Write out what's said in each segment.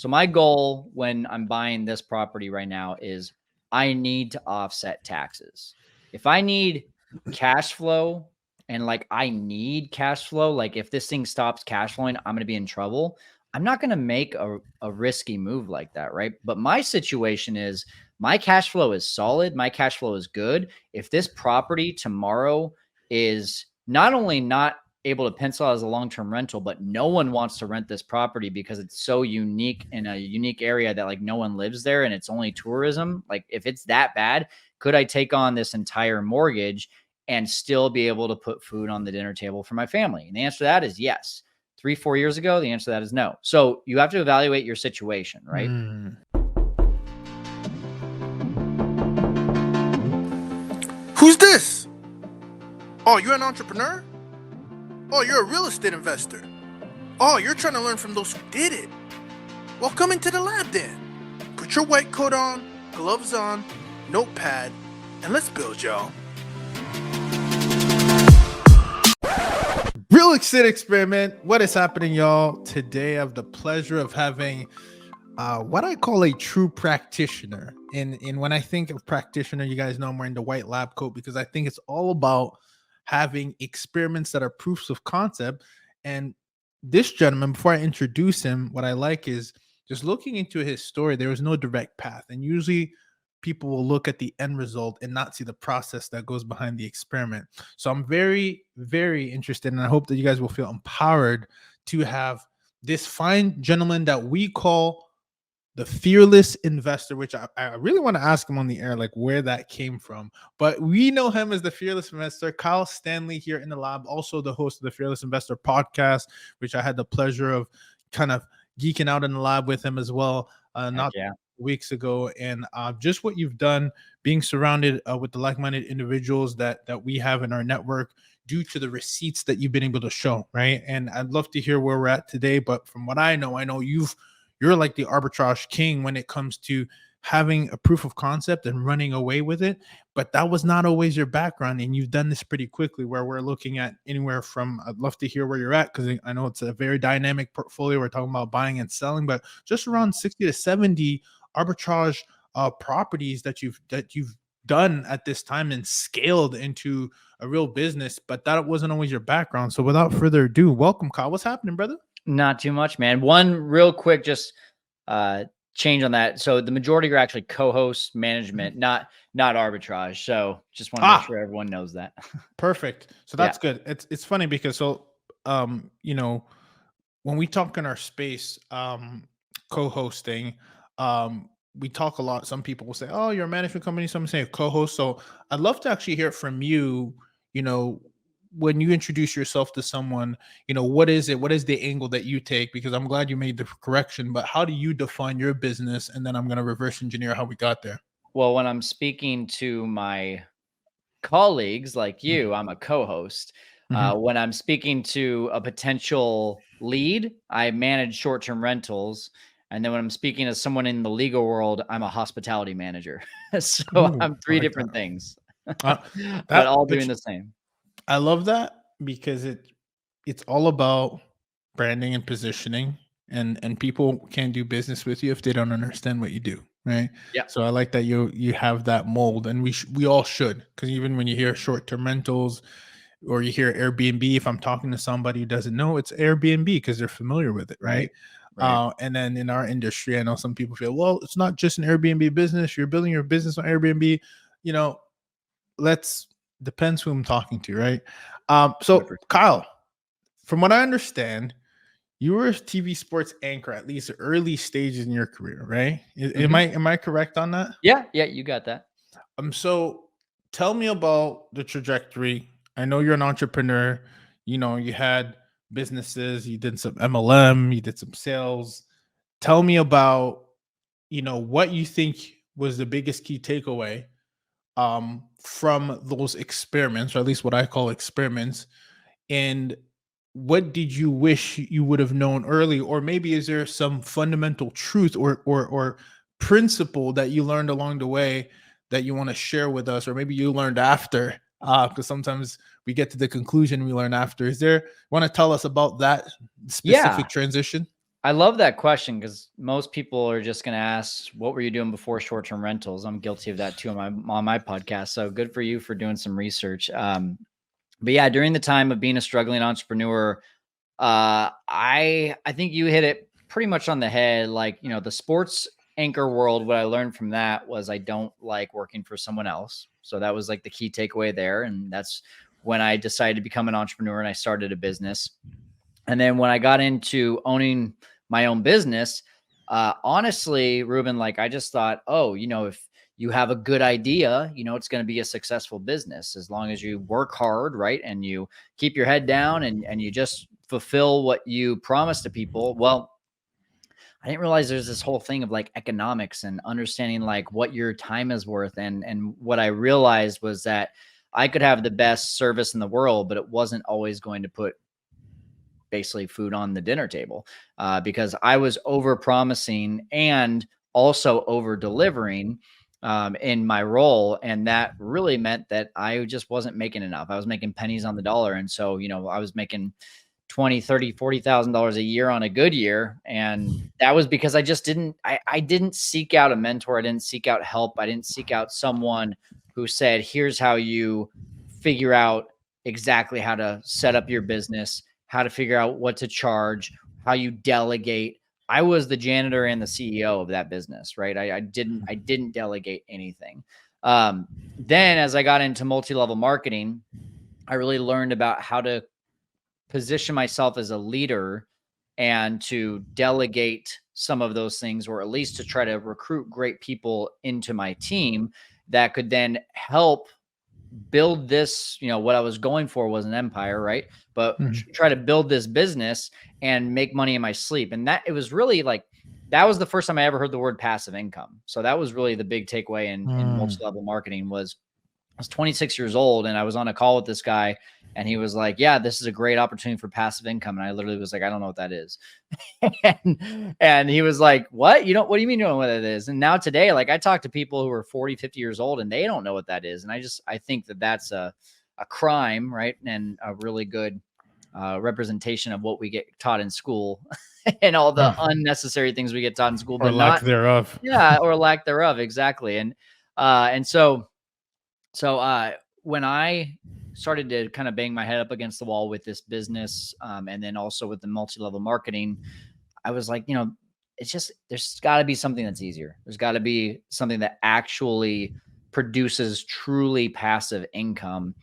So my goal when I'm buying this property right now is I need to offset taxes. If I need cash flow and like I need cash flow, like if this thing stops cash flowing, I'm going to be in trouble. I'm not going to make a risky move like that, right? But my situation is my cash flow is solid. My cash flow is good. If this property tomorrow is not only not able to pencil out as a long-term rental, but no one wants to rent this property because it's so unique in a unique area that like no one lives there and it's only tourism. Like if it's that bad, could I take on this entire mortgage and still be able to put food on the dinner table for my family? And the answer to that is yes. 3-4 years ago, the answer to that is no. So you have to evaluate your situation, right? Who's this? Oh, you're an entrepreneur? Oh, you're a real estate investor. Oh, you're trying to learn from those who did it. Well, come into the lab then. Put your white coat on, gloves on, notepad, and let's build, y'all. Real estate experiment. What is happening, y'all? Today I have the pleasure of having what I call a true practitioner. And when I think of practitioner, you guys know I'm wearing the white lab coat because I think it's all about having experiments that are proofs of concept. And this gentleman, before I introduce him, what I like is just looking into his story. There was no direct path. And usually people will look at the end result and not see the process that goes behind the experiment. So I'm very, very interested, and I hope that you guys will feel empowered to have this fine gentleman that we call the fearless investor, which I really want to ask him on the air, like where that came from. But we know him as the fearless investor, Kyle Stanley, here in the lab, also the host of the Fearless Investor podcast, which I had the pleasure of kind of geeking out in the lab with him as well, weeks ago. And just what you've done, being surrounded with the like-minded individuals that we have in our network due to the receipts that you've been able to show, right? And I'd love to hear where we're at today. But from what I know you're like the arbitrage king when it comes to having a proof of concept and running away with it. But that was not always your background. And you've done this pretty quickly, where we're looking at anywhere from, I'd love to hear where you're at, because I know it's a very dynamic portfolio. We're talking about buying and selling, but just around 60 to 70 arbitrage properties that you've done at this time and scaled into a real business. But that wasn't always your background. So without further ado, welcome, Kyle. What's happening, brother? Not too much, man. One real quick, just change on that. So the majority are actually co-host management, not arbitrage. So just want to make sure everyone knows that. Perfect. So that's good. It's funny because when we talk in our space, co-hosting, we talk a lot. Some people will say, "Oh, you're a management company." Some say a co-host. So I'd love to actually hear it from you. When you introduce yourself to someone, what is it? What is the angle that you take? Because I'm glad you made the correction, but how do you define your business? And then I'm going to reverse engineer how we got there. Well, when I'm speaking to my colleagues like you, I'm a co-host. When I'm speaking to a potential lead, I manage short-term rentals. And then when I'm speaking to someone in the legal world, I'm a hospitality manager. So I'm three different things, but all doing the same. I love that because it's all about branding and positioning, and people can't do business with you if they don't understand what you do, right? Yeah. So I like that you have that mold, and we all should, because even when you hear short-term rentals or you hear Airbnb, if I'm talking to somebody who doesn't know, it's Airbnb because they're familiar with it, right? And then in our industry, I know some people feel, well, it's not just an Airbnb business. You're building your business on Airbnb. Depends who I'm talking to, right? So Kyle, from what I understand, you were a TV sports anchor at least early stages in your career, right? Am I correct on that? Yeah, you got that. So tell me about the trajectory. I know you're an entrepreneur. You had businesses, you did some MLM, you did some sales. Tell me about, what you think was the biggest key takeaway from those experiments, or at least what I call experiments, and what did you wish you would have known early? Or maybe is there some fundamental truth or principle that you learned along the way that you want to share with us, or maybe you learned after, because sometimes we get to the conclusion we learn after. Want to tell us about that specific transition? I love that question because most people are just going to ask, what were you doing before short-term rentals? I'm guilty of that too on my podcast. So good for you for doing some research. But yeah, during the time of being a struggling entrepreneur, I think you hit it pretty much on the head. Like, you know, the sports anchor world, what I learned from that was I don't like working for someone else. So that was like the key takeaway there. And that's when I decided to become an entrepreneur and I started a business. And then when I got into owning my own business, honestly, Ruben, like I just thought, oh, you know, if you have a good idea, you know, it's going to be a successful business as long as you work hard, right? And you keep your head down and you just fulfill what you promise to people. Well, I didn't realize there's this whole thing of like economics and understanding like what your time is worth. And what I realized was that I could have the best service in the world, but it wasn't always going to put basically food on the dinner table, because I was over promising and also over delivering in my role. And that really meant that I just wasn't making enough. I was making pennies on the dollar. And so, you know, I was making 20, 30, $40,000 a year on a good year. And that was because I just I didn't seek out a mentor. I didn't seek out help. I didn't seek out someone who said, here's how you figure out exactly how to set up your business, how to figure out what to charge, how you delegate. I was the janitor and the CEO of that business, right? I didn't delegate anything. Then as I got into multi-level marketing, I really learned about how to position myself as a leader and to delegate some of those things, or at least to try to recruit great people into my team that could then help build this. You know, what I was going for was an empire, right? But try to build this business and make money in my sleep. And that it was really like, that was the first time I ever heard the word passive income. So that was really the big takeaway in multi-level marketing. Was I was 26 years old and I was on a call with this guy and he was like, yeah, this is a great opportunity for passive income. And I literally was like, I don't know what that is. and he was like, what do you mean you don't know what that is? And now today, like I talk to people who are 40, 50 years old and they don't know what that is. And I think that that's a crime, right? And a really good representation of what we get taught in school and all the unnecessary things we get taught in school, but or lack thereof. Yeah. Or lack thereof. Exactly. And so when I started to kind of bang my head up against the wall with this business, and then also with the multi-level marketing, I was like, you know, it's just, there's got to be something that's easier. There's got to be something that actually produces truly passive income.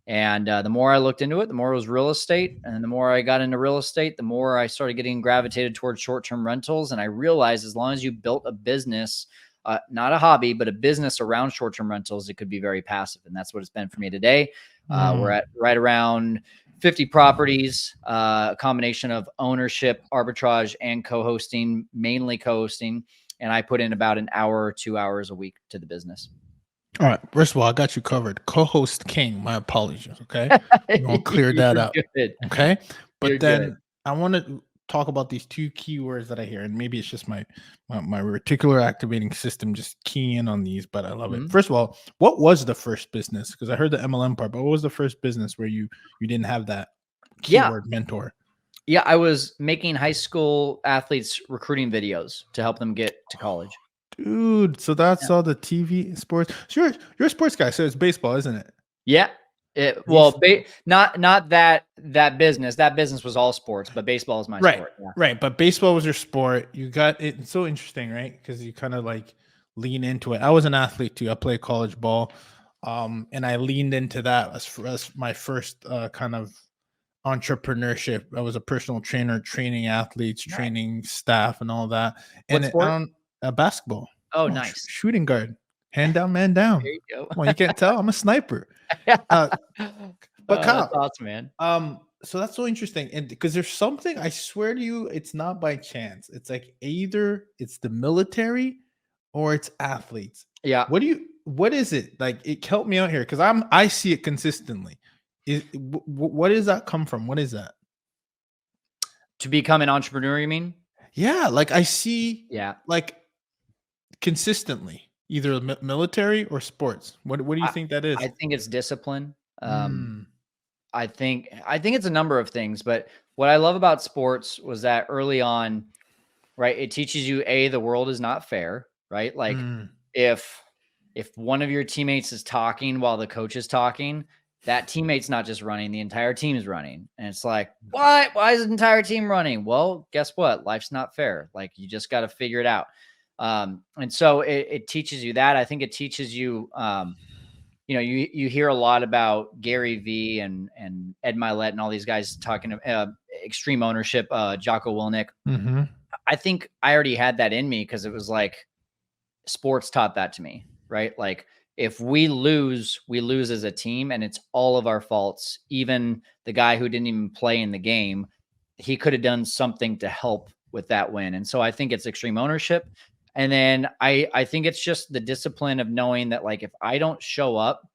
And the more I looked into it, the more it was real estate. And the more I got into real estate, the more I started getting gravitated towards short-term rentals. And I realized as long as you built a business, not a hobby, but a business around short-term rentals, it could be very passive. And that's what it's been for me today. We're at right around 50 properties, a combination of ownership, arbitrage, and co-hosting, mainly co-hosting. And I put in about an hour or 2 hours a week to the business. All right. First of all, I got you covered. Co-host king. My apologies. Okay. We'll clear that up. Good. Okay. But You're then good. I want to talk about these two keywords that I hear, and maybe it's just my reticular activating system just keying in on these, but I love it. First of all, what was the first business? Because I heard the MLM part, but what was the first business where you didn't have that keyword mentor? Yeah, I was making high school athletes recruiting videos to help them get to college. Dude, so that's all the TV sports. So you're a sports guy, so it's baseball, isn't it? Yeah. Well, not that business. That business was all sports, but baseball is my sport. Yeah. Right. But baseball was your sport. You got it. It's so interesting, right? Because you kind of like lean into it. I was an athlete too. I played college ball, and I leaned into that as my first kind of entrepreneurship. I was a personal trainer, training athletes, training staff, and all that. And basketball. Oh, nice. Shooting guard. Hand down, man down. There you go. Well, you can't tell. I'm a sniper. But Kyle, that's awesome, man. So that's so interesting, and because there's something, I swear to you, it's not by chance. It's like either it's the military or it's athletes. Yeah. What is it? Like, it helped me out here because I see it consistently. What does that come from? What is that? To become an entrepreneur, you mean? Yeah, like I see. Yeah, like consistently. Either military or sports. What do you think that is? I think it's discipline. I think it's a number of things, but what I love about sports was that early on, right? It teaches you, the world is not fair, right? Like Mm. if one of your teammates is talking while the coach is talking, that teammate's not just running, the entire team is running. And it's like, what? Why is the entire team running? Well, guess what? Life's not fair. Like you just got to figure it out. And so it teaches you that. I think it teaches you, you hear a lot about Gary V and Ed Milet and all these guys talking extreme ownership, Jocko Willink. Mm-hmm. I think I already had that in me because it was like sports taught that to me, right? Like if we lose as a team and it's all of our faults. Even the guy who didn't even play in the game, he could have done something to help with that win. And so I think it's extreme ownership. And then I think it's just the discipline of knowing that like if I don't show up,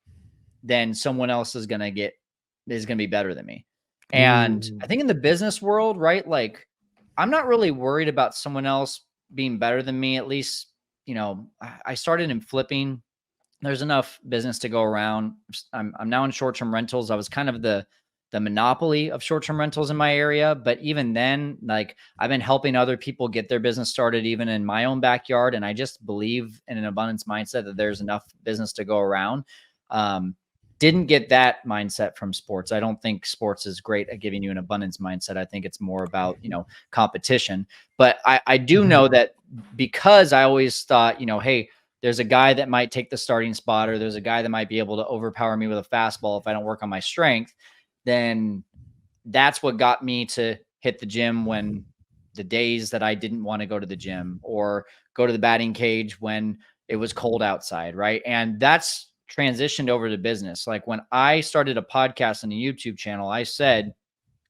then someone else is going to be better than me. And Ooh. I think in the business world, right? Like I'm not really worried about someone else being better than me. At least, I started in flipping. There's enough business to go around. I'm now in short-term rentals. I was kind of the monopoly of short-term rentals in my area. But even then, like I've been helping other people get their business started, even in my own backyard. And I just believe in an abundance mindset that there's enough business to go around. Didn't get that mindset from sports. I don't think sports is great at giving you an abundance mindset. I think it's more about, competition. But I do know that because I always thought, hey, there's a guy that might take the starting spot, or there's a guy that might be able to overpower me with a fastball if I don't work on my strength, then that's what got me to hit the gym when the days that I didn't want to go to the gym, or go to the batting cage when it was cold outside. Right. And that's transitioned over to business. Like when I started a podcast and a YouTube channel, I said,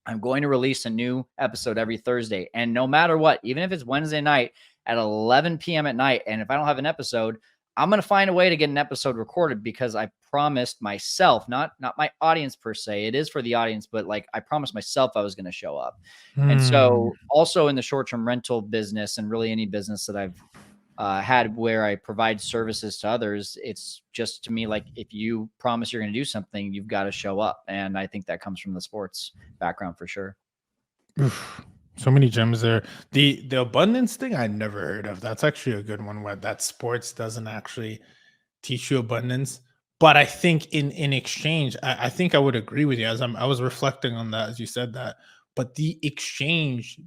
I'm going to release a new episode every Thursday. And no matter what, even if it's Wednesday night at 11 p.m. at night, and if I don't have an episode, I'm going to find a way to get an episode recorded, because I promised myself, not my audience per se. It is for the audience, but like I promised myself I was going to show up. And so also in the short-term rental business, and really any business that I've had where I provide services to others, it's just to me, like if you promise you're going to do something, you've got to show up. And I think that comes from the sports background for sure. Oof, so many gems there. The abundance thing I never heard of. That's actually a good one, where that sports doesn't actually teach you abundance. But I think in exchange, I think I would agree with you, as I was reflecting on that as you said that. But the exchange,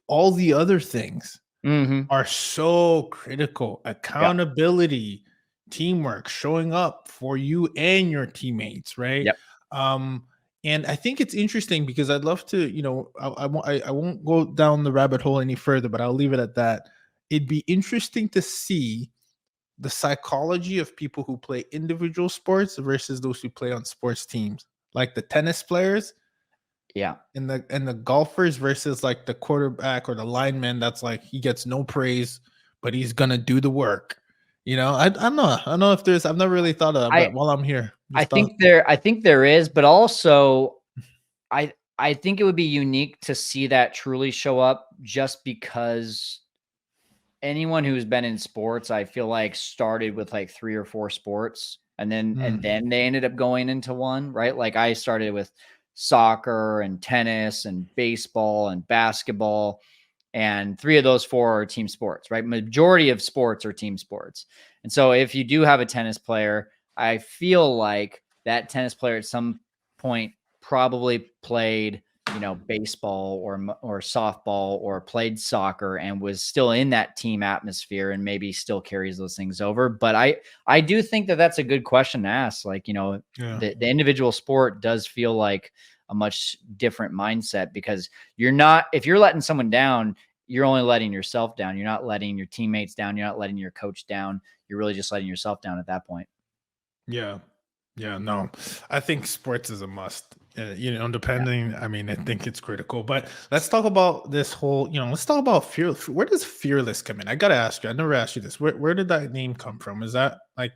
all the other things are so critical. Accountability, teamwork, showing up for you and your teammates, right? Yep. And I think it's interesting because I'd love to, I won't go down the rabbit hole any further, but I'll leave it at that. It'd be interesting to see the psychology of people who play individual sports versus those who play on sports teams, like the tennis players. Yeah. And the golfers versus like the quarterback or the lineman that's like he gets no praise, but he's gonna do the work. I don't know. I don't know if there's, I've never really thought of that, but while I'm here, I think there is, but also I think it would be unique to see that truly show up, just because anyone who's been in sports, I feel like started with like 3 or 4 sports, and then they ended up going into one, right? Like I started with soccer and tennis and baseball and basketball, and 3 of those 4 are team sports, right? Majority of sports are team sports. And so if you do have a tennis player, I feel like that tennis player at some point probably played, baseball or softball, or played soccer, and was still in that team atmosphere, and maybe still carries those things over. But I do think that that's a good question to ask. Like, the individual sport does feel like a much different mindset, because if you're letting someone down, you're only letting yourself down. You're not letting your teammates down. You're not letting your coach down. You're really just letting yourself down at that point. Yeah. No, I think sports is a must. Depending, I mean, I think it's critical. But let's talk about this whole, let's talk about fearless. Where does fearless come in? I got to ask you, I never asked you this. Where did that name come from? Is that like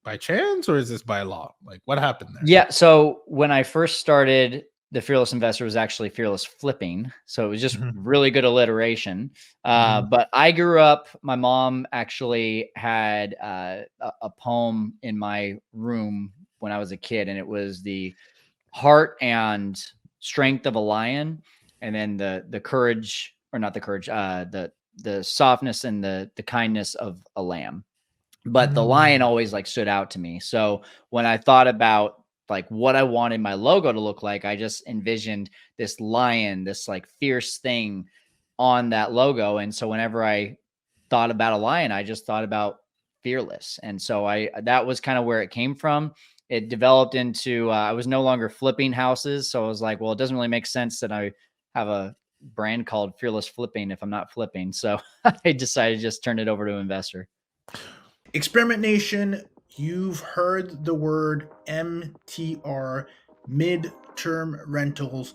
by chance, or is this by law? Like what happened there? Yeah. So when I first started, the Fearless Investor was actually Fearless Flipping. So it was just really good alliteration. But I grew up, my mom actually had a poem in my room when I was a kid, and it was the heart and strength of a lion, and then the courage, or not the courage, the softness and the kindness of a lamb. But the lion always like stood out to me. So when I thought about like what I wanted my logo to look like, I just envisioned this lion, this like fierce thing on that logo. And so whenever I thought about a lion, I just thought about fearless. And so that was kind of where it came from. It developed into, I was no longer flipping houses. So I was like, well, it doesn't really make sense that I have a brand called Fearless Flipping if I'm not flipping. So I decided to just turn it over to investor. Experiment Nation, you've heard the word MTR, mid-term rentals,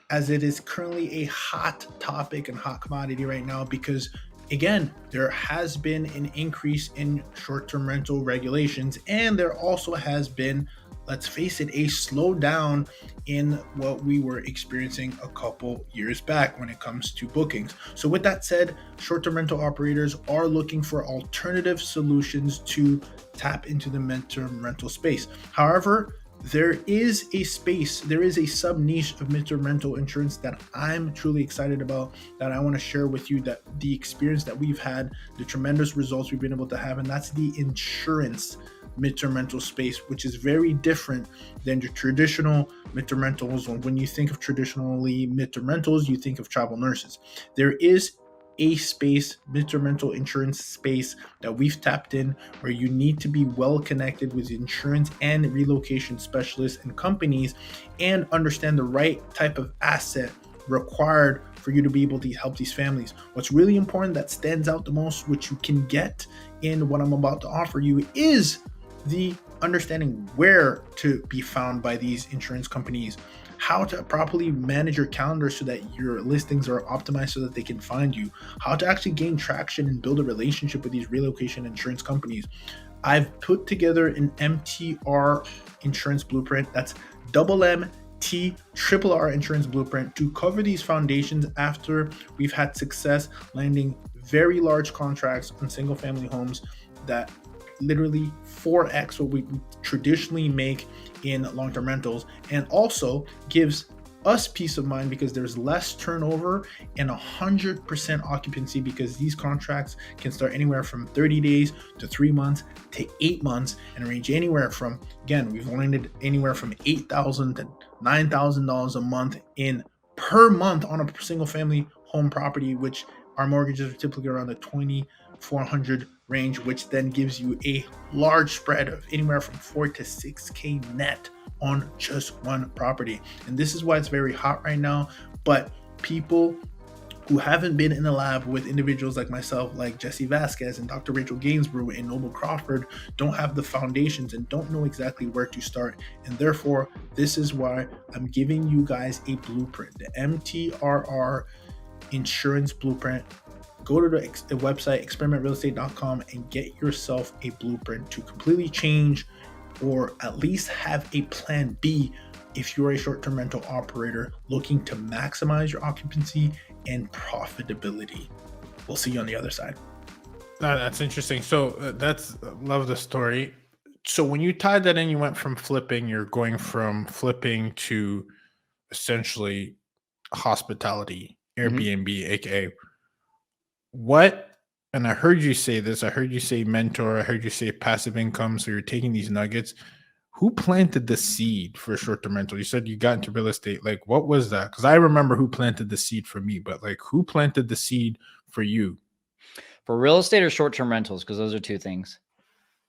as it is currently a hot topic and hot commodity right now because, again, there has been an increase in short-term rental regulations, and there also has been, let's face it, a slowdown in what we were experiencing a couple years back when it comes to bookings. So with that said, short-term rental operators are looking for alternative solutions to tap into the mid-term rental space. However, there is a sub niche of mid-term rental insurance that I'm truly excited about, that I want to share with you, that the experience that we've had, the tremendous results we've been able to have, and that's the insurance mid-term rental space, which is very different than your traditional mid-term rentals. When you think of traditionally mid-term rentals, you think of travel nurses. There is a space, mid-term rental insurance space, that we've tapped in, where you need to be well connected with insurance and relocation specialists and companies and understand the right type of asset required for you to be able to help these families. What's really important that stands out the most, which you can get in what I'm about to offer you, is the understanding where to be found by these insurance companies, how to properly manage your calendar so that your listings are optimized so that they can find you, how to actually gain traction and build a relationship with these relocation insurance companies. I've put together an MTR insurance blueprint. That's MMTRRR insurance blueprint to cover these foundations after we've had success landing very large contracts on single family homes that literally 4x what we traditionally make in long-term rentals, and also gives us peace of mind because there's less turnover and 100% occupancy, because these contracts can start anywhere from 30 days to 3 months to 8 months and range anywhere from, again, we've landed anywhere from $8,000 to $9,000 a month in per month on a single family home property, which our mortgages are typically around the $2,400 range, which then gives you a large spread of anywhere from 4 to 6K net on just one property. And this is why it's very hot right now. But people who haven't been in the lab with individuals like myself, like Jesse Vasquez and Dr. Rachel Gainsborough and Noble Crawford, don't have the foundations and don't know exactly where to start. And therefore, this is why I'm giving you guys a blueprint, the MTRR insurance blueprint. Go to the website, experimentrealestate.com, and get yourself a blueprint to completely change, or at least have a plan B if you're a short-term rental operator looking to maximize your occupancy and profitability. We'll see you on the other side. That's interesting. So love the story. So when you tied that in, you went from flipping, you're going from flipping to essentially hospitality, Airbnb, aka what, and I heard you say this, I heard you say mentor, I heard you say passive income. So you're taking these nuggets. Who planted the seed for short-term rental? You said you got into real estate. Like, what was that? Because I remember who planted the seed for me, but like, who planted the seed for you? For real estate or short-term rentals? Because those are two things.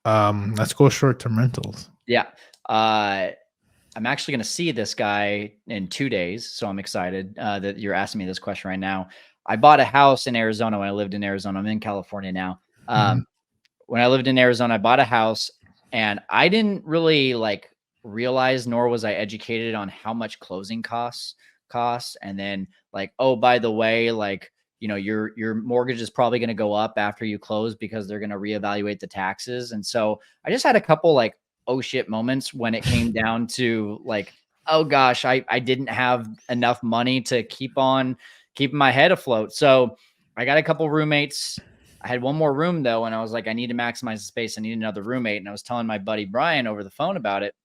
Let's go short-term rentals. Yeah. I'm actually going to see this guy in 2 days. So I'm excited that you're asking me this question right now. I bought a house in Arizona when I lived in Arizona. I'm in California now. When I lived in Arizona, I bought a house, and I didn't really like realize, nor was I educated on how much closing costs. And then like, oh, by the way, like, you know, your mortgage is probably going to go up after you close because they're going to reevaluate the taxes. And so I just had a couple like, oh shit moments when it came down to like, oh gosh, I didn't have enough money to keep on keeping my head afloat. So I got a couple roommates. I had one more room though, and I was like, I need to maximize the space. I need another roommate. And I was telling my buddy Brian over the phone about it.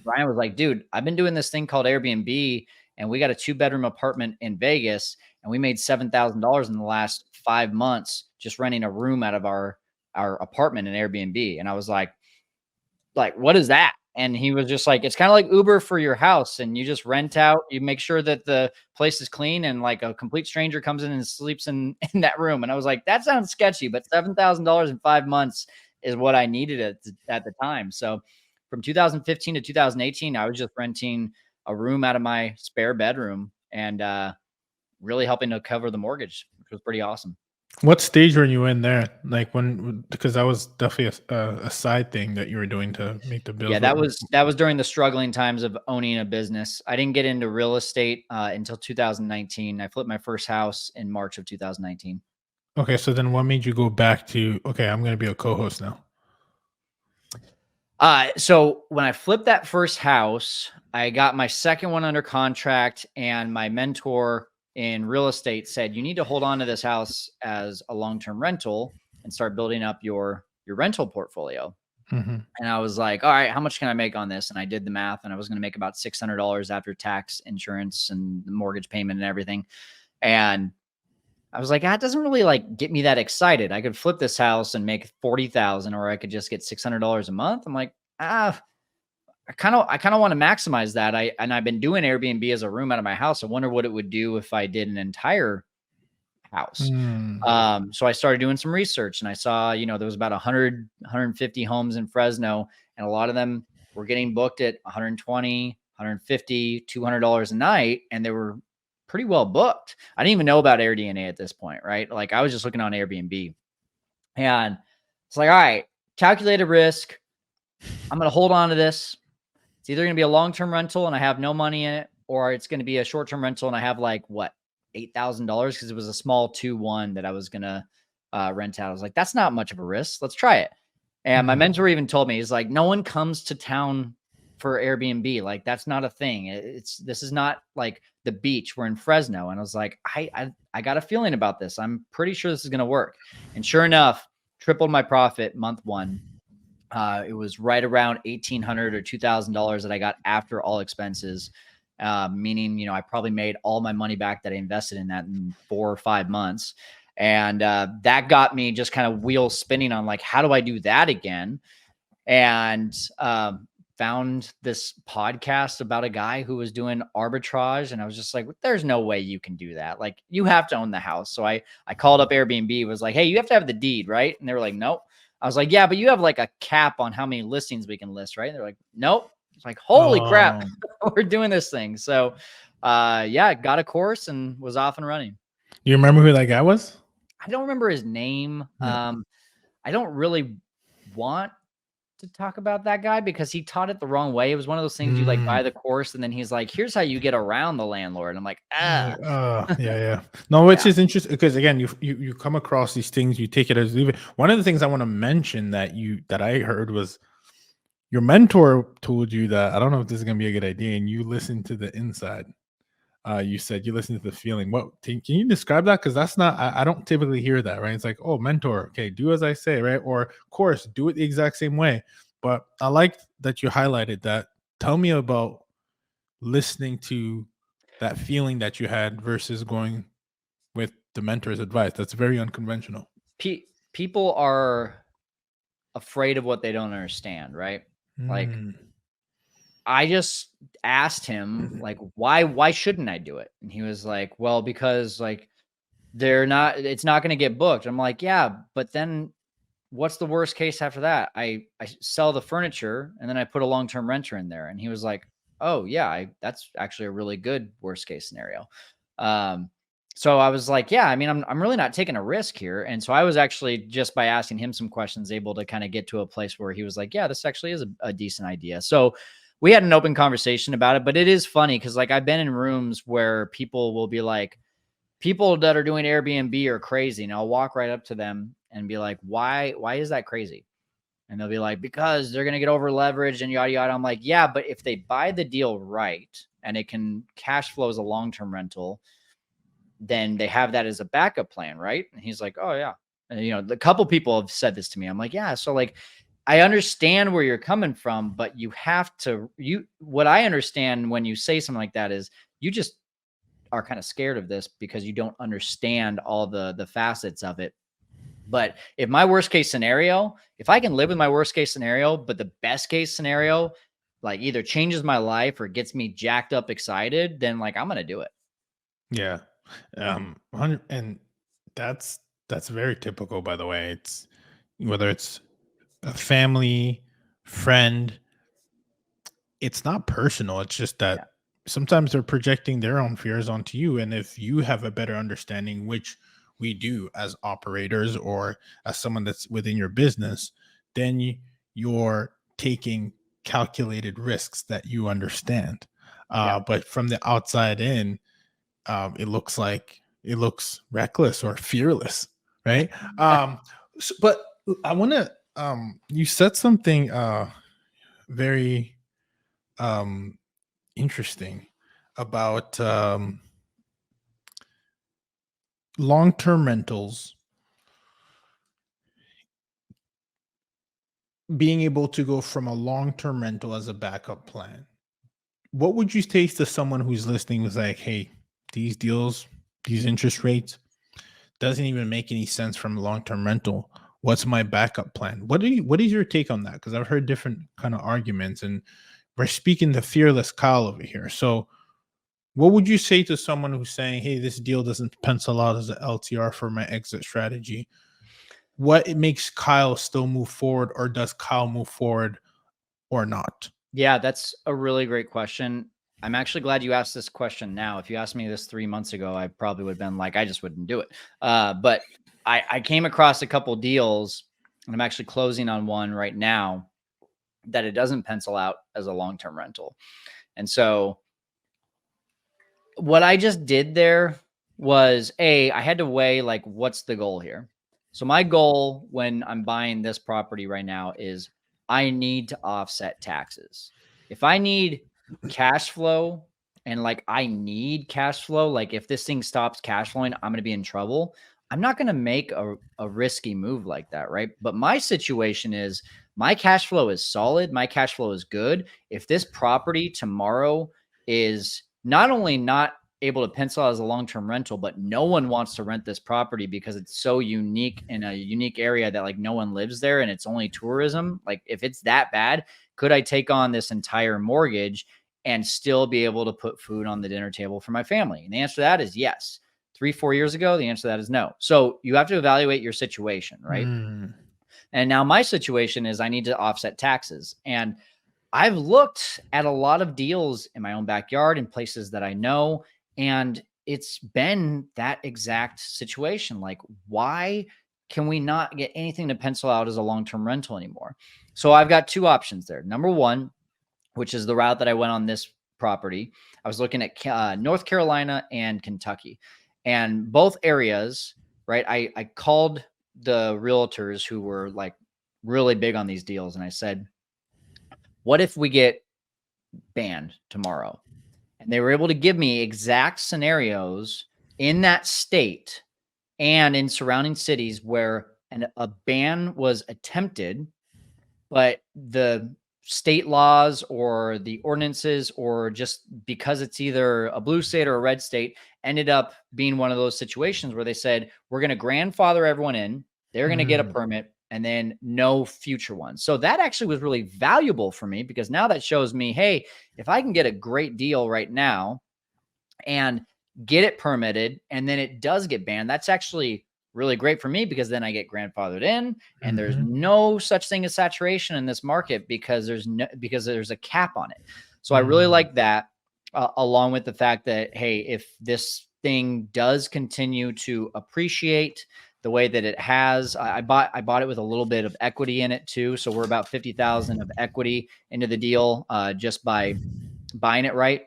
Brian was like, dude, I've been doing this thing called Airbnb, and we got a 2-bedroom apartment in Vegas, and we made $7,000 in the last 5 months just renting a room out of our apartment in Airbnb. And I was like, what is that? And he was just like, it's kind of like Uber for your house, and you just rent out, you make sure that the place is clean, and like a complete stranger comes in and sleeps in that room. And I was like, that sounds sketchy, but $7,000 in 5 months is what I needed at the time. So from 2015 to 2018, I was just renting a room out of my spare bedroom and really helping to cover the mortgage, which was pretty awesome. What stage were you in there? Like because that was definitely a side thing that you were doing to make the bills. Yeah, that was during the struggling times of owning a business. I didn't get into real estate until 2019. I flipped my first house in March of 2019. Okay, so then what made you go back to, okay, I'm going to be a co-host now? So when I flipped that first house, I got my second one under contract, and my mentor in real estate said, you need to hold on to this house as a long-term rental and start building up your rental portfolio. Mm-hmm. And I was like, all right, how much can I make on this? And I did the math, and I was going to make about $600 after tax, insurance, and the mortgage payment and everything. And I was like, it doesn't really like get me that excited. I could flip this house and make 40,000, or I could just get $600 a month. I'm like, I kind of want to maximize that. I've been doing Airbnb as a room out of my house. I wonder what it would do if I did an entire house. So I started doing some research, and I saw, there was about 100, 150 homes in Fresno, and a lot of them were getting booked at 120, 150, $200 a night. And they were pretty well booked. I didn't even know about AirDNA at this point, right? Like, I was just looking on Airbnb, and it's like, all right, calculated risk. I'm going to hold on to this. It's either going to be a long-term rental and I have no money in it, or it's going to be a short-term rental and I have like $8,000, because it was a small 2-1 that I was going to rent out. I was like, that's not much of a risk. Let's try it. And my mentor even told me, he's like, no one comes to town for Airbnb. Like, that's not a thing. This is not like the beach. We're in Fresno. And I was like, I got a feeling about this. I'm pretty sure this is going to work. And sure enough, tripled my profit month one. It was right around $1,800 or $2,000 that I got after all expenses, meaning, I probably made all my money back that I invested in that in 4 or 5 months. And that got me just kind of wheels spinning on like, how do I do that again? And found this podcast about a guy who was doing arbitrage. And I was just like, there's no way you can do that. Like, you have to own the house. So I called up Airbnb, was like, hey, you have to have the deed, right? And they were like, nope. I was like, yeah, but you have like a cap on how many listings we can list, right? And they're like, nope. It's like, holy crap, we're doing this thing. So yeah, got a course and was off and running. You remember who that guy was? I don't remember his name. Yeah. I don't really want to talk about that guy because he taught it the wrong way. It was one of those things you like buy the course and then he's like, here's how you get around the landlord. I'm like, yeah. No, which is interesting because again, you come across these things, you take it as leave it. One of the things I want to mention that I heard was your mentor told you that, I don't know if this is gonna be a good idea, and you listen to the inside. You said you listen to the feeling. What can you describe that? Because that's not, I don't typically hear that, right? It's like, oh, mentor, okay, do as I say, right? Or course, do it the exact same way. But I like that you highlighted that. Tell me about listening to that feeling that you had versus going with the mentor's advice. That's very unconventional. People are afraid of what they don't understand, right? Like, I just asked him, like, why shouldn't I do it? And he was like, well, because like it's not going to get booked. I'm like, yeah, but then what's the worst case after that? I sell the furniture and then I put a long-term renter in there. And he was like, oh yeah, that's actually a really good worst case scenario. So I was like, yeah, I mean, I'm really not taking a risk here. And so I was actually, just by asking him some questions, able to kind of get to a place where he was like, yeah, this actually is a decent idea. So we had an open conversation about it, but it is funny because like I've been in rooms where people will be like, people that are doing Airbnb are crazy. And I'll walk right up to them and be like, why is that crazy? And they'll be like, because they're going to get over leveraged and yada, yada. I'm like, yeah, but if they buy the deal right and it can cash flow as a long-term rental, then they have that as a backup plan. Right. And he's like, oh yeah. And, a couple people have said this to me. I'm like, yeah. So like, I understand where you're coming from, but you have to, what I understand when you say something like that is you just are kind of scared of this because you don't understand all the facets of it. But if my worst case scenario, if I can live with my worst case scenario, but the best case scenario, like either changes my life or gets me jacked up excited, then like I'm going to do it. Yeah. And that's very typical, by the way. It's whether it's a family, friend, it's not personal. It's just Yeah. that sometimes they're projecting their own fears onto you. And if you have a better understanding, which we do as operators or as someone that's within your business, then you're taking calculated risks that you understand. Yeah. But from the outside in, it looks reckless or fearless, right? But I want to you said something very interesting about long-term rentals being able to go from a long-term rental as a backup plan. What would you say to someone who's listening who's like, hey, these deals, these interest rates doesn't even make any sense from a long-term rental. What's my backup plan? What is your take on that? Because I've heard different kind of arguments, and we're speaking the fearless Kyle over here. So what would you say to someone who's saying, hey, this deal doesn't pencil out as an LTR for my exit strategy? What it makes Kyle still move forward, or does Kyle move forward or not? Yeah, that's a really great question. I'm actually glad you asked this question now. If you asked me this 3 months ago, I probably would have been like, I just wouldn't do it. But I came across a couple deals, and I'm actually closing on one right now that it doesn't pencil out as a long-term rental. And so what I just did there was I had to weigh like, what's the goal here? So my goal when I'm buying this property right now is I need to offset taxes. If I need cash flow and like I need cash flow, like if this thing stops cash flowing, I'm going to be in trouble. I'm not going to make a risky move like that, right? But my situation is my cash flow is solid. My cash flow is good. If this property tomorrow is not only not able to pencil out as a long-term rental, but no one wants to rent this property because it's so unique in a unique area that like no one lives there and it's only tourism. Like if it's that bad, could I take on this entire mortgage and still be able to put food on the dinner table for my family? And the answer to that is yes. 3-4 years ago, the answer to that is no. So you have to evaluate your situation, right? And now my situation is I need to offset taxes. And I've looked at a lot of deals in my own backyard in places that I know, and it's been that exact situation. Like, why can we not get anything to pencil out as a long-term rental anymore? So I've got two options there. Number one, which is the route that I went on this property, I was looking at North Carolina and Kentucky, and both areas, right? I called the realtors who were like really big on these deals, and I said, what if we get banned tomorrow? And they were able to give me exact scenarios in that state and in surrounding cities where a ban was attempted, but the state laws or the ordinances, or just because it's either a blue state or a red state, ended up being one of those situations where they said, we're going to grandfather everyone in, they're going to get a permit, and then no future ones. So that actually was really valuable for me because now that shows me, hey, if I can get a great deal right now and get it permitted and then it does get banned, that's actually really great for me because then I get grandfathered in, and there's no such thing as saturation in this market because there's a cap on it. So I really like that, along with the fact that, hey, if this thing does continue to appreciate the way that it has, I bought it with a little bit of equity in it too. So we're about 50,000 of equity into the deal, just by buying it right.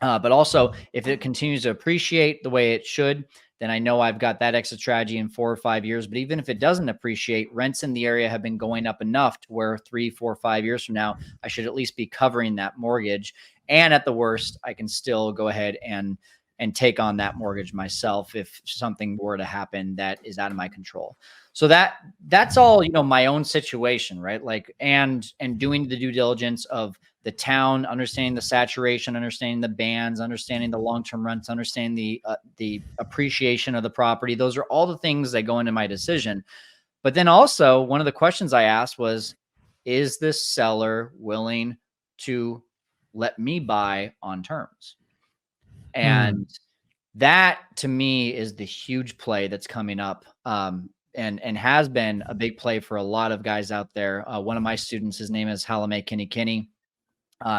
But also, if it continues to appreciate the way it should, then I know I've got that exit strategy in 4 or 5 years. But even if it doesn't appreciate, rents in the area have been going up enough to where 3, 4, 5 years from now, I should at least be covering that mortgage. And at the worst, I can still go ahead and take on that mortgage myself if something were to happen that is out of my control. So that's all, my own situation, right? Like, and doing the due diligence of town, understanding the saturation, understanding the bands, understanding the long-term rents, understanding the appreciation of the property. Those are all the things that go into my decision. But then also one of the questions I asked was, is this seller willing to let me buy on terms? And that to me is the huge play that's coming up. And has been a big play for a lot of guys out there. One of my students, his name is Halame Kinney.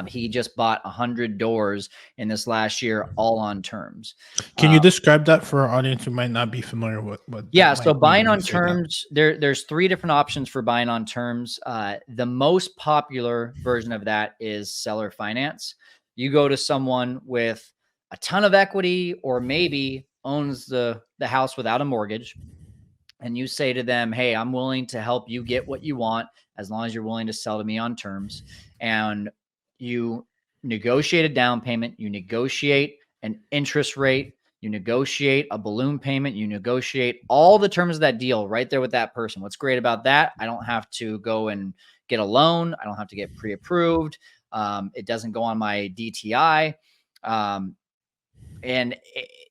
He just bought 100 doors in this last year, all on terms. Can you describe that for our audience who might not be familiar with what? Yeah, so buying on terms, there's 3 different options for buying on terms. The most popular version of that is seller finance. You go to someone with a ton of equity, or maybe owns the house without a mortgage, and you say to them, hey, I'm willing to help you get what you want as long as you're willing to sell to me on terms. And you negotiate a down payment, you negotiate an interest rate, you negotiate a balloon payment, you negotiate all the terms of that deal right there with that person. What's great about that, I don't have to go and get a loan. I don't have to get pre-approved. It doesn't go on my DTI. And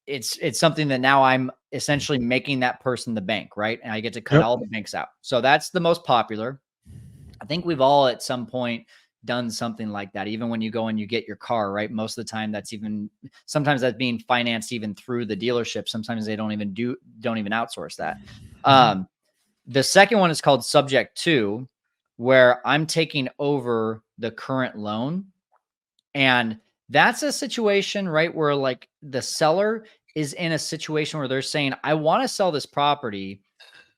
it's something that now I'm essentially making that person the bank, right? And I get to cut all the banks out. So that's the most popular. I think we've all at some point done something like that. Even when you go and you get your car, right? Most of the time sometimes that's being financed even through the dealership. Sometimes they don't even outsource that. The second one is called subject to, where I'm taking over the current loan. And that's a situation, right, where like the seller is in a situation where they're saying, I want to sell this property.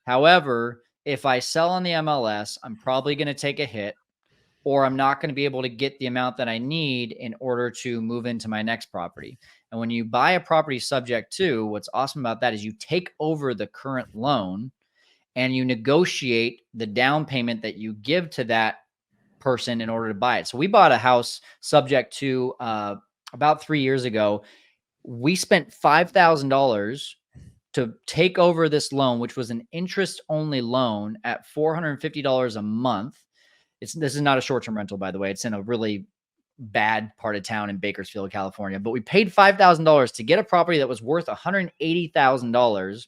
However, if I sell on the MLS, I'm probably going to take a hit, or I'm not going to be able to get the amount that I need in order to move into my next property. And when you buy a property subject to, what's awesome about that is you take over the current loan and you negotiate the down payment that you give to that person in order to buy it. So we bought a house subject to about 3 years ago. We spent $5,000 to take over this loan, which was an interest-only loan at $450 a month. This is not a short-term rental, by the way. It's in a really bad part of town in Bakersfield, California. But we paid $5,000 to get a property that was worth $180,000.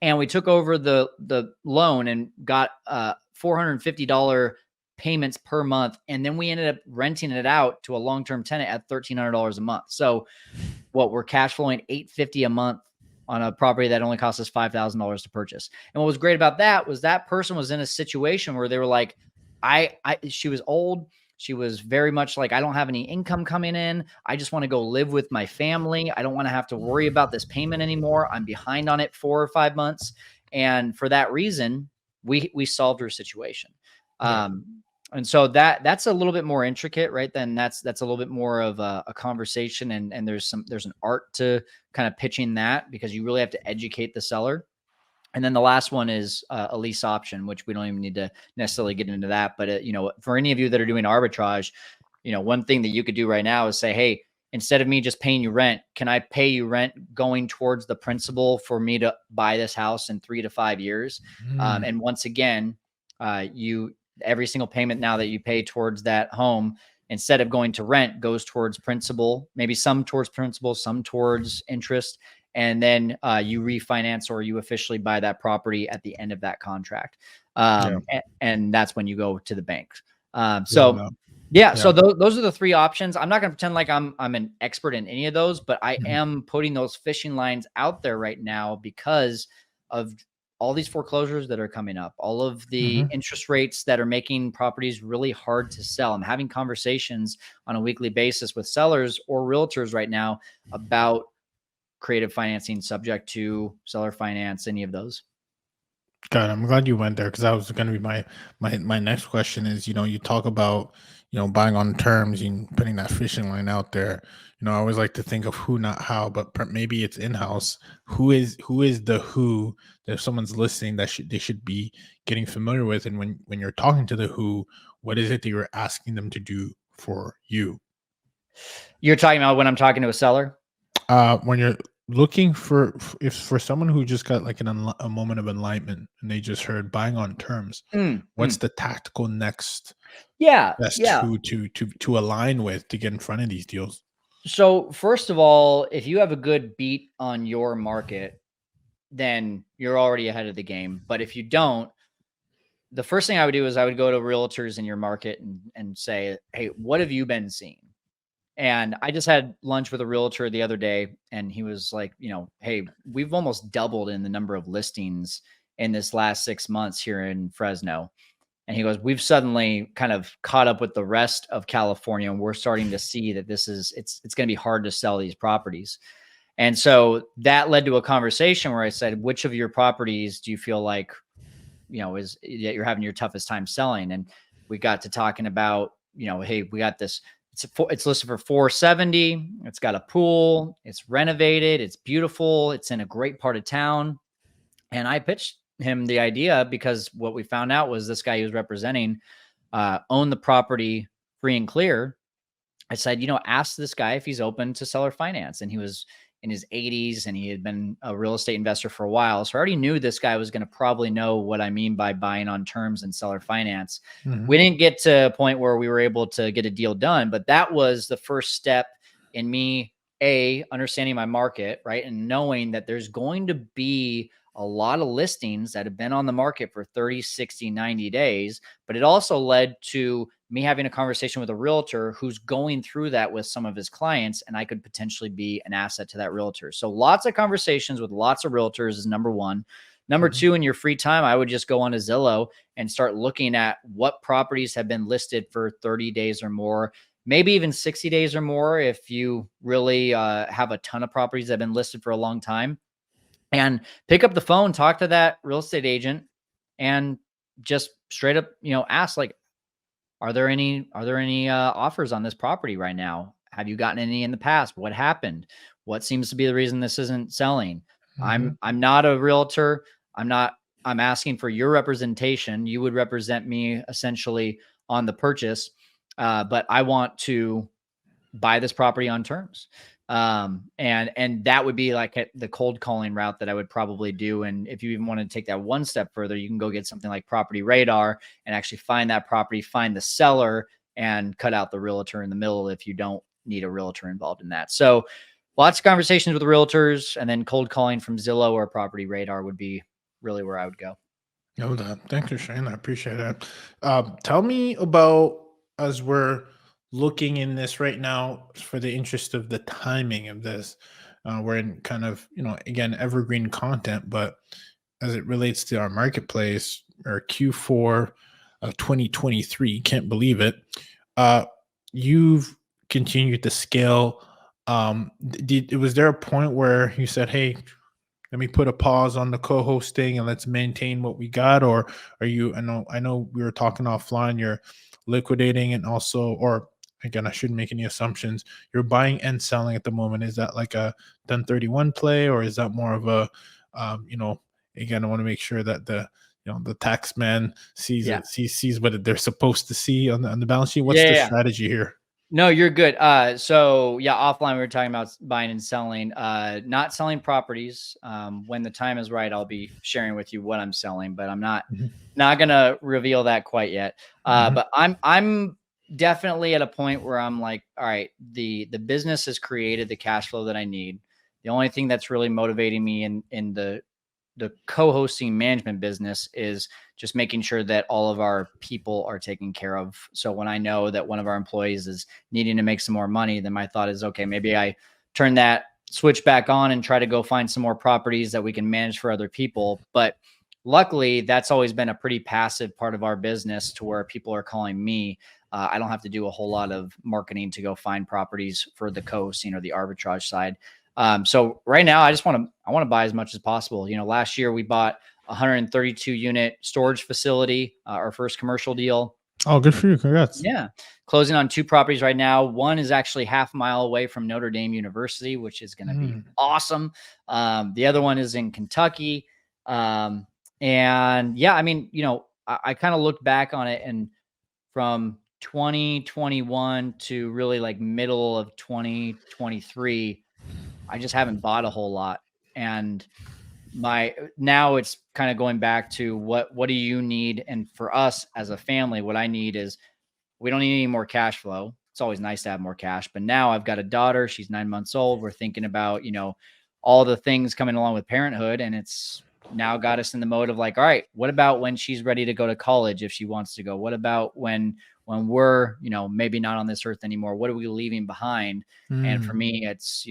And we took over the loan and got $450 payments per month. And then we ended up renting it out to a long-term tenant at $1,300 a month. So we're cash flowing $850 a month on a property that only cost us $5,000 to purchase. And what was great about that was that person was in a situation where they were like, she was old. She was very much like, I don't have any income coming in. I just want to go live with my family. I don't want to have to worry about this payment anymore. I'm behind on it 4 or 5 months. And for that reason, we solved her situation. And so that's a little bit more intricate, right? Then that's a little bit more of a conversation, and there's an art to kind of pitching that, because you really have to educate the seller. And then the last one is a lease option, which we don't even need to necessarily get into that. But for any of you that are doing arbitrage, one thing that you could do right now is say, hey, instead of me just paying you rent, can I pay you rent going towards the principal for me to buy this house in 3 to 5 years? And once again, every single payment now that you pay towards that home, instead of going to rent, goes towards principal, maybe some towards principal, some towards interest. And then you refinance, or you officially buy that property at the end of that contract. And that's when you go to the bank. So those are the 3 options. I'm not going to pretend like I'm an expert in any of those, but I am putting those fishing lines out there right now because of all these foreclosures that are coming up, all of the interest rates that are making properties really hard to sell. I'm having conversations on a weekly basis with sellers or realtors right now about creative financing subject to seller finance, any of those. God, I'm glad you went there, because that was going to be my next question is, you talk about, buying on terms and putting that fishing line out there. I always like to think of who, not how, but maybe it's in-house. Who is the who that if someone's listening that they should be getting familiar with? And when you're talking to the who, what is it that you're asking them to do for you? You're talking about when I'm talking to a seller? When you're looking for if for someone who just got like a moment of enlightenment and they just heard buying on terms, Mm, what's mm. the tactical next Yeah, best yeah. to align with to get in front of these deals? So first of all, if you have a good beat on your market, then you're already ahead of the game. But if you don't, the first thing I would do is I would go to realtors in your market and say, "Hey, what have you been seeing?" And I just had lunch with a realtor the other day, and he was like, "Hey, we've almost doubled in the number of listings in this last 6 months here in Fresno." And he goes, "We've suddenly kind of caught up with the rest of California, and we're starting to see that it's going to be hard to sell these properties." And so that led to a conversation where I said, "Which of your properties do you feel like, is that you're having your toughest time selling?" And we got to talking about, hey, we got this. It's listed for 470. It's got a pool. It's renovated. It's beautiful. It's in a great part of town. And I pitched him the idea because what we found out was this guy he was representing owned the property free and clear. I said, ask this guy if he's open to seller finance. And he was in his 80s and he had been a real estate investor for a while. So I already knew this guy was going to probably know what I mean by buying on terms and seller finance. Mhm. We didn't get to a point where we were able to get a deal done, but that was the first step in me, understanding my market, right? And knowing that there's going to be a lot of listings that have been on the market for 30, 60, 90 days. But it also led to me having a conversation with a realtor who's going through that with some of his clients, and I could potentially be an asset to that realtor. So lots of conversations with lots of realtors is number one. Number Mhm. two, in your free time, I would just go on to Zillow and start looking at what properties have been listed for 30 days or more, maybe even 60 days or more if you really have a ton of properties that have been listed for a long time. And pick up the phone, talk to that real estate agent, and just straight up, ask like, are there any offers on this property right now? Have you gotten any in the past? What happened? What seems to be the reason this isn't selling? Mhm. I'm not a realtor. I'm not. I'm asking for your representation. You would represent me essentially on the purchase, but I want to buy this property on terms. And that would be like the cold calling route that I would probably do. And if you even want to take that one step further, you can go get something like Property Radar and actually find that property, find the seller, and cut out the realtor in the middle if you don't need a realtor involved in that. So lots of conversations with realtors, and then cold calling from Zillow or Property Radar would be really where I would go. No, that. Thanks for sharing that. I appreciate that. Tell me about, as we're looking in this right now, for the interest of the timing of this. We're in kind of, again, evergreen content, but as it relates to our marketplace or Q4 of 2023, can't believe it. Uh, you've continued to scale. Was there a point where you said, "Hey, let me put a pause on the co-hosting and let's maintain what we got," or are you, I know we were talking offline, you're liquidating and also, or again, I shouldn't make any assumptions, you're buying and selling at the moment? Is that like a 1031 play, or is that more of a, again, I want to make sure that the tax man sees Yeah. it, sees what they're supposed to see on the balance sheet? What's Yeah. the Yeah. strategy here? No, you're good. So yeah, offline we were talking about buying and selling, not selling properties. When the time is right, I'll be sharing with you what I'm selling, but I'm not Mhm. not gonna reveal that quite yet. Mhm. But I'm definitely at a point where I'm like, all right, the business has created the cash flow that I need. The only thing that's really motivating me in the co-hosting management business is just making sure that all of our people are taken care of. So when I know that one of our employees is needing to make some more money, then my thought is, okay, maybe I turn that switch back on and try to go find some more properties that we can manage for other people. But luckily, that's always been a pretty passive part of our business to where people are calling me. I don't have to do a whole lot of marketing to go find properties for the co-hosting or the arbitrage side. So right now, I want to buy as much as possible. Last year we bought a 132 unit storage facility, our first commercial deal. Oh, good for you. Congrats. Yeah, closing on two properties right now. One is actually half a mile away from Notre Dame University, which is going to be Mm. awesome. The other one is in Kentucky. And yeah, I mean, I kind of looked back on it, and from 2021 to really like middle of 2023, I just haven't bought a whole lot. And now it's kind of going back to what do you need? And for us as a family, what I need is, we don't need any more cash flow. It's always nice to have more cash, but now I've got a daughter. She's 9 months old. We're thinking about, all the things coming along with parenthood. And it's now got us in the mode of like, all right, what about when she's ready to go to college, if she wants to go? What about when we're, maybe not on this earth anymore? What are we leaving behind? And for me, it's,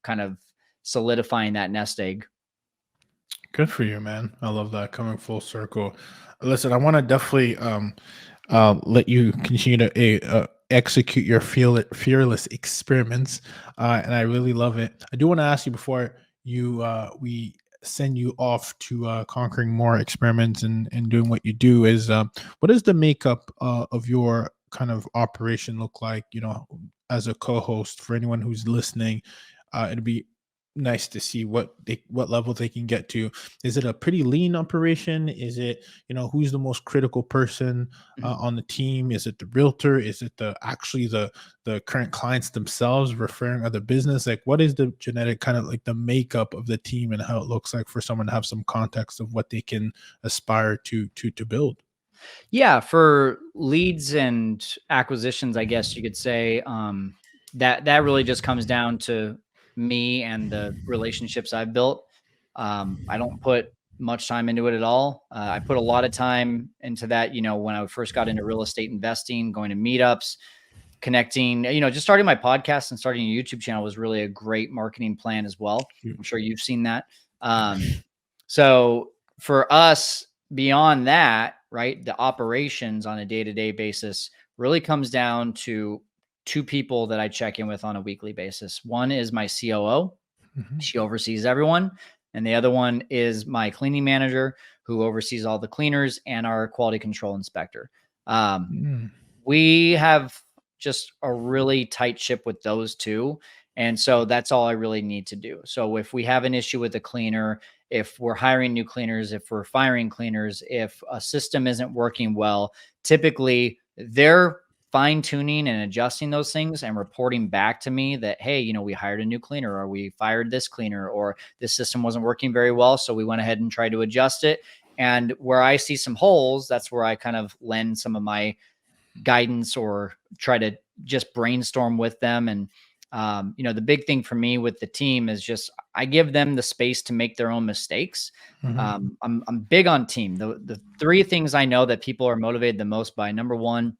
kind of solidifying that nest egg. Good for you, man. I love that, coming full circle. Listen, I want to definitely let you continue to execute your fearless experiments, and I really love it. I do want to ask you before we send you off to conquering more experiments and doing what you do, is what does the makeup of your kind of operation look like? As a co-host, for anyone who's listening, it'd be nice to see what level they can get to. Is it a pretty lean operation? Is it, who's the most critical person on the team? Is it the realtor? Is it the current clients themselves referring other business? Like, what is the genetic kind of like the makeup of the team, and how it looks like for someone to have some context of what they can aspire to build? Yeah, for leads and acquisitions, I guess you could say, that really just comes down to me and the relationships I've built. I don't put much time into it at all. I put a lot of time into that, when I first got into real estate investing, going to meetups, connecting, just starting my podcast and starting a YouTube channel was really a great marketing plan as well. I'm sure you've seen that. So for us, beyond that, right, the operations on a day-to-day basis really comes down to two people that I check in with on a weekly basis. One is my COO. She oversees everyone. And the other one is my cleaning manager, who oversees all the cleaners, and our quality control inspector. We have just a really tight ship with those two. And so that's all I really need to do. So if we have an issue with a cleaner, if we're hiring new cleaners, if we're firing cleaners, if a system isn't working well, typically they're fine tuning and adjusting those things and reporting back to me that, hey, we hired a new cleaner, or we fired this cleaner, or this system wasn't working very well, so we went ahead and tried to adjust it. And where I see some holes, that's where I kind of lend some of my guidance or try to just brainstorm with them. And the big thing for me with the team is just I give them the space to make their own mistakes. I'm big on team. The three things I know that people are motivated the most by: number one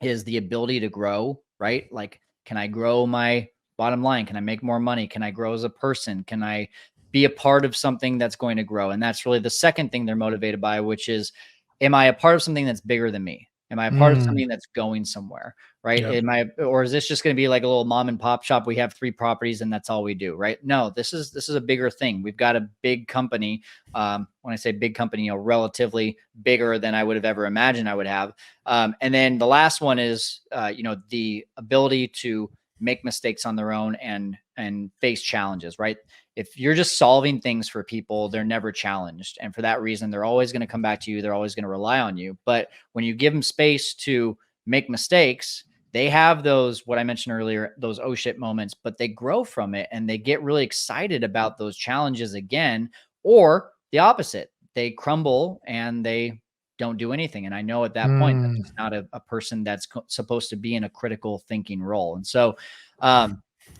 is the ability to grow, right? Like, can I grow my bottom line? Can I make more money? Can I grow as a person? Can I be a part of something that's going to grow? And that's really the second thing they're motivated by, which is, am I a part of something that's bigger than me? Am I a part of something that's going somewhere, right? Yep. Or is this just going to be like a little mom and pop shop? We have 3 properties and that's all we do, right? No, this is a bigger thing. We've got a big company. When I say big company, relatively bigger than I would have ever imagined I would have. And then the last one is, the ability to make mistakes on their own and face challenges, right? If you're just solving things for people, they're never challenged. And for that reason, they're always going to come back to you. They're always going to rely on you. But when you give them space to make mistakes, they have those, what I mentioned earlier, those oh shit moments, but they grow from it and they get really excited about those challenges again, or the opposite. They crumble and they don't do anything. And I know at that point, that's just not a person that's supposed to be in a critical thinking role. And so,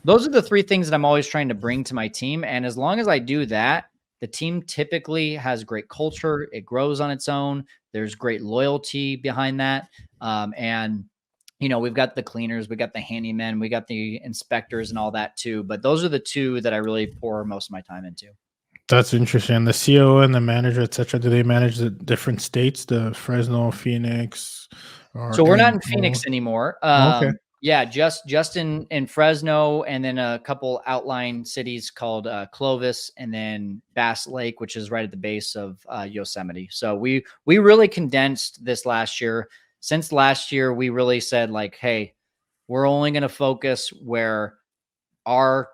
those are the 3 things that I'm always trying to bring to my team. And as long as I do that, the team typically has great culture. It grows on its own. There's great loyalty behind that. And, we've got the cleaners, we got the handymen, we got the inspectors and all that too. But those are the 2 that I really pour most of my time into. That's interesting. The CEO and the manager, etc., do they manage the different states, the Fresno, Phoenix? So we're not in Phoenix anymore. Okay. Yeah, just in Fresno, and then a couple outlying cities called Clovis, and then Bass Lake, which is right at the base of Yosemite. So we really condensed this last year. Since last year, we really said like, hey, we're only going to focus where our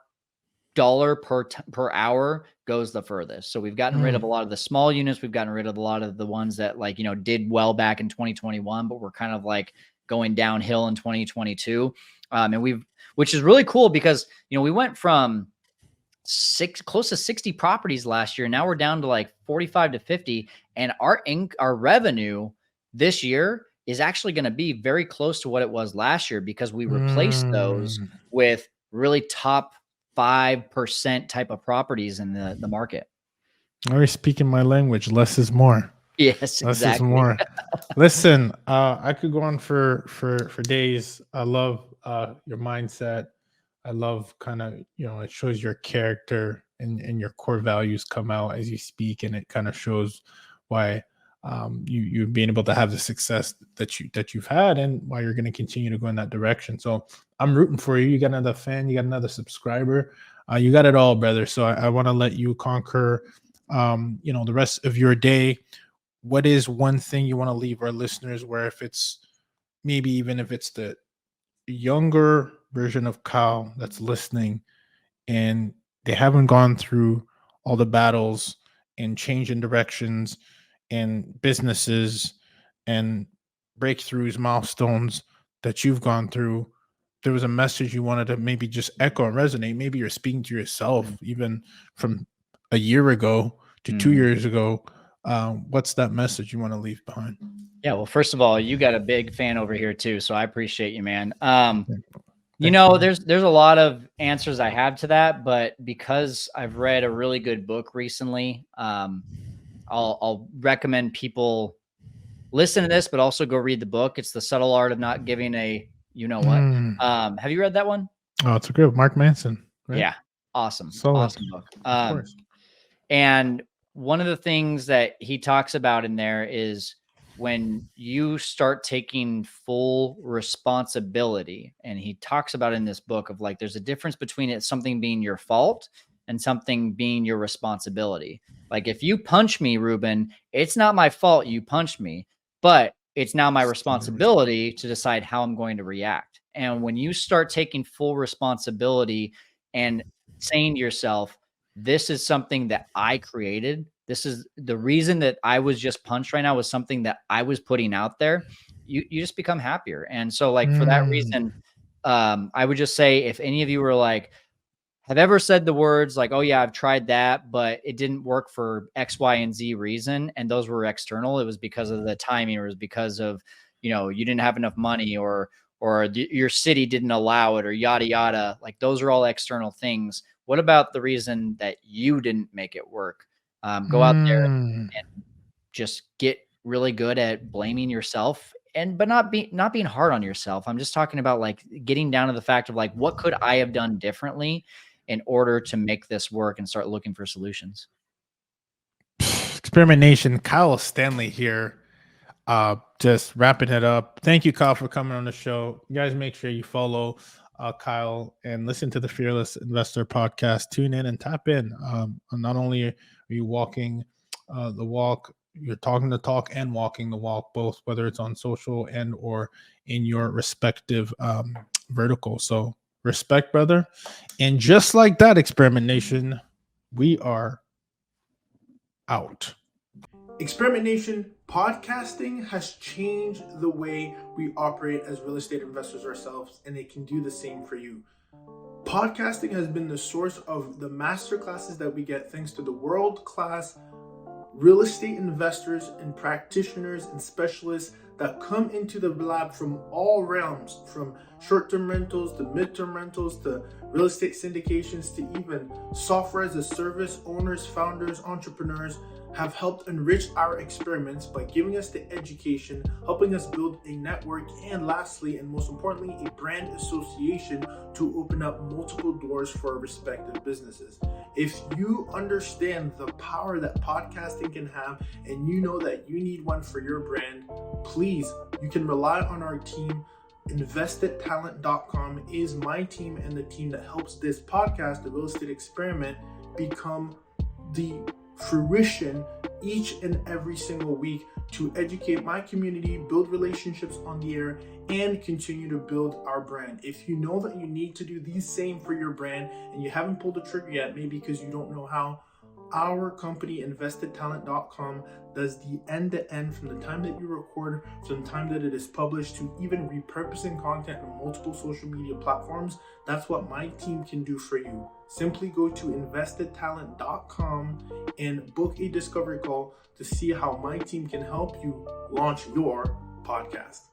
dollar per hour goes the furthest. So we've gotten rid of a lot of the small units. We've gotten rid of a lot of the ones that did well back in 2021, but we're kind of like going downhill in 2022. And which is really cool because, we went from close to 60 properties last year. Now we're down to like 45 to 50. And our revenue this year is actually going to be very close to what it was last year because we replaced those with really top 5% type of properties in the market. Already speaking my language. Less is more. Yes, Less exactly. is more. Listen, I could go on for days. I love your mindset. I love kind of, it shows your character and your core values come out as you speak, and it kind of shows why you've been able to have the success that you've had, and why you're going to continue to go in that direction. So I'm rooting for you. You got another fan, you got another subscriber, you got it all, brother. So I want to let you conquer, the rest of your day. What is one thing you want to leave our listeners, where if it's maybe even if it's the younger version of Kyle that's listening and they haven't gone through all the battles and change in directions and businesses and breakthroughs, milestones that you've gone through, there was a message you wanted to maybe just echo and resonate. Maybe you're speaking to yourself even from a year ago to 2 years ago. What's that message you want to leave behind? Yeah, well, first of all, you got a big fan over here too, so I appreciate you, man. There's a lot of answers I have to that, but because I've read a really good book recently, I'll recommend people listen to this, but also go read the book. It's The Subtle Art of Not Giving a what. Have you read that one? Oh, it's a good Mark Manson. Right? Yeah, awesome book. Of course. And one of the things that he talks about in there is when you start taking full responsibility, and he talks about in this book of like, there's a difference between it something being your fault and something being your responsibility. Like if you punch me, Ruben, it's not my fault you punched me, but it's now my responsibility to decide how I'm going to react. And when you start taking full responsibility and saying to yourself, this is something that I created, this is the reason that I was just punched right now, was something that I was putting out there, you just become happier. And so like for that reason, I would just say, if any of you were like, have ever said the words like, oh yeah, I've tried that, but it didn't work for X, Y, and Z reason, and those were external, it was because of the timing, or it was because of, you didn't have enough money, or your city didn't allow it, or yada, yada. Like those are all external things. What about the reason that you didn't make it work? Go out there and just get really good at blaming yourself, but not being hard on yourself. I'm just talking about like getting down to the fact of like, what could I have done differently in order to make this work, and start looking for solutions. Experiment Nation, Kyle Stanley here. Just wrapping it up. Thank you, Kyle, for coming on the show. You guys make sure you follow Kyle and listen to the Fearless Investor podcast. Tune in and tap in. Not only are you walking the walk, you're talking the talk and walking the walk, both, whether it's on social and or in your respective vertical. So respect, brother. And just like that, Experiment Nation, we are out. Experiment Nation, podcasting has changed the way we operate as real estate investors ourselves, and it can do the same for you. Podcasting has been the source of the masterclasses that we get thanks to the world-class real estate investors and practitioners and specialists that come into the lab from all realms, from short-term rentals to mid-term rentals to real estate syndications to even software as a service. Owners, founders, entrepreneurs have helped enrich our experiments by giving us the education, helping us build a network, and lastly, and most importantly, a brand association to open up multiple doors for our respective businesses. If you understand the power that podcasting can have, and you know that you need one for your brand, please, you can rely on our team. InvestedTalent.com is my team and the team that helps this podcast, the Real Estate Experiment, become the fruition each and every single week to educate my community, build relationships on the air, and continue to build our brand. If you know that you need to do the same for your brand and you haven't pulled the trigger yet, maybe because you don't know how, our company, investedtalent.com, does the end-to-end from the time that you record to the time that it is published to even repurposing content on multiple social media platforms. That's what my team can do for you. Simply go to investedtalent.com and book a discovery call to see how my team can help you launch your podcast.